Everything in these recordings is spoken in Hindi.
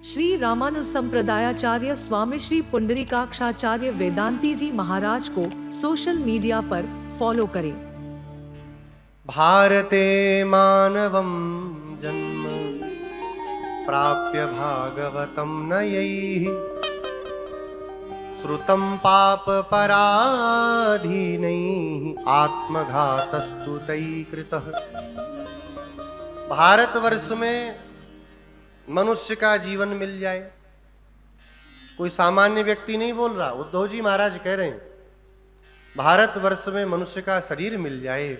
श्री रामानुज संप्रदायाचार्य स्वामी श्री पुंडरीकाक्षाचार्य वेदांती जी महाराज को सोशल मीडिया पर फॉलो करें। भारते मानवं जन्म प्राप्य भागवतं नयैः श्रुतं पाप पराधीनैः आत्मघातस्तु तैः कृतः। भारतवर्ष में मनुष्य का जीवन मिल जाए, कोई सामान्य व्यक्ति नहीं बोल रहा, उद्धव जी महाराज कह रहे हैं, भारतवर्ष में मनुष्य का शरीर मिल जाए,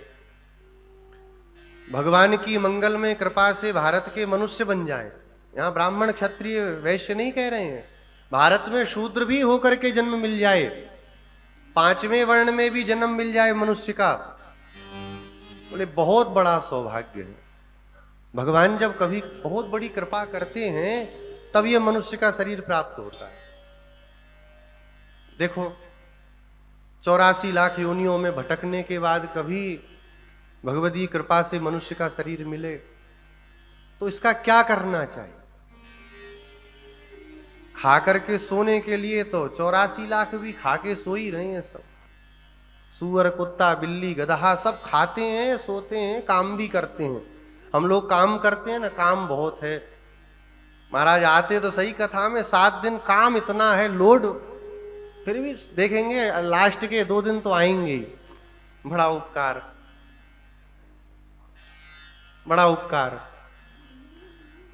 भगवान की मंगलमय कृपा से भारत के मनुष्य बन जाए। यहां ब्राह्मण क्षत्रिय वैश्य नहीं कह रहे हैं, भारत में शूद्र भी होकर के जन्म मिल जाए, पांचवें वर्ण में भी जन्म मिल जाए मनुष्य का, बोले बहुत बड़ा सौभाग्य है। भगवान जब कभी बहुत बड़ी कृपा करते हैं तब यह मनुष्य का शरीर प्राप्त होता है। देखो 84 लाख योनियों में भटकने के बाद कभी भगवती कृपा से मनुष्य का शरीर मिले तो इसका क्या करना चाहिए। खा करके सोने के लिए तो 84 लाख भी खा के सो ही रहे हैं सब, सूअर कुत्ता बिल्ली गधा सब खाते हैं सोते हैं काम भी करते हैं। हम लोग काम करते हैं ना, काम बहुत है। महाराज आते तो सही कथा में 7 दिन काम इतना है लोड, फिर भी देखेंगे लास्ट के 2 दिन तो आएंगे ही। बड़ा उपकार, बड़ा उपकार।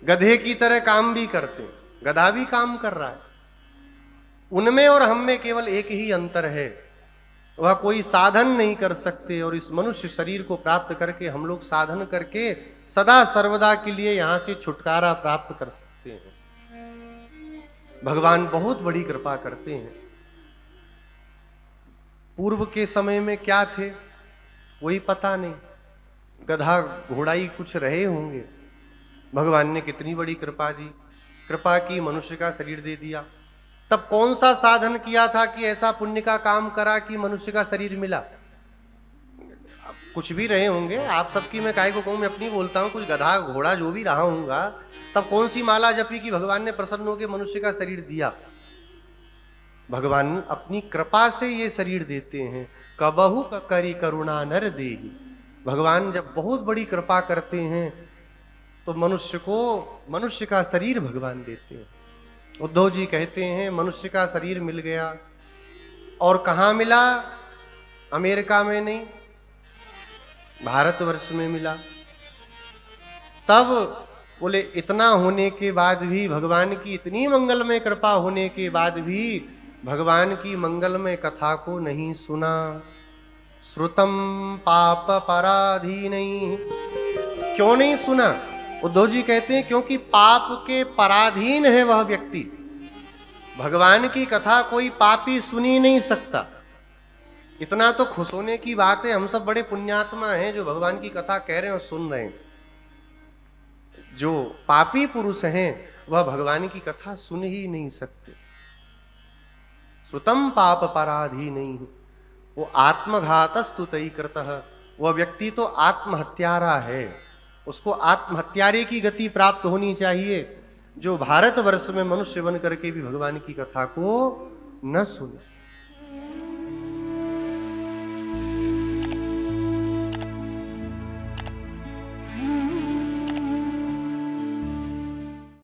गधे की तरह काम भी करते हैं, गधा भी काम कर रहा है। उनमें और हम में केवल एक ही अंतर है, वह कोई साधन नहीं कर सकते और इस मनुष्य शरीर को प्राप्त करके हम लोग साधन करके सदा सर्वदा के लिए यहां से छुटकारा प्राप्त कर सकते हैं। भगवान बहुत बड़ी कृपा करते हैं। पूर्व के समय में क्या थे कोई पता नहीं, गधा घोड़ाई कुछ रहे होंगे, भगवान ने कितनी बड़ी कृपा दी, कृपा की मनुष्य का शरीर दे दिया। तब कौन सा साधन किया था कि ऐसा पुण्य का काम करा कि मनुष्य का शरीर मिला। कुछ भी रहे होंगे, आप सबकी मैं काहे को कहूं, मैं अपनी बोलता हूं, कुछ गधा घोड़ा जो भी रहा होगा तब कौन सी माला जपी कि भगवान ने प्रसन्न होकर मनुष्य का शरीर दिया। भगवान अपनी कृपा से ये शरीर देते हैं। कबहु करी करुणा नर देहि। भगवान जब बहुत बड़ी कृपा करते हैं तो मनुष्य को मनुष्य का शरीर भगवान देते हैं। उद्धव जी कहते हैं मनुष्य का शरीर मिल गया, और कहां मिला, अमेरिका में नहीं, भारतवर्ष में मिला। तब बोले इतना होने के बाद भी, भगवान की इतनी मंगलमय कृपा होने के बाद भी भगवान की मंगलमय कथा को नहीं सुना। श्रुतम पाप पराधीनैः। क्यों नहीं सुना? उद्धव जी कहते हैं क्योंकि पाप के पराधीन है वह व्यक्ति। भगवान की कथा कोई पापी सुन ही नहीं सकता। इतना तो खुश होने की बात है, हम सब बड़े पुण्यात्मा हैं जो भगवान की कथा कह रहे हैं और सुन रहे हैं। जो पापी पुरुष हैं वह भगवान की कथा सुन ही नहीं सकते। श्रुतम पाप पराधीनैः। वो आत्मघातस्तु तैः कृतः। वह व्यक्ति तो आत्महत्यारा है, उसको आत्महत्यारे की गति प्राप्त होनी चाहिए जो भारतवर्ष में मनुष्य बन करके भी भगवान की कथा को न सुने।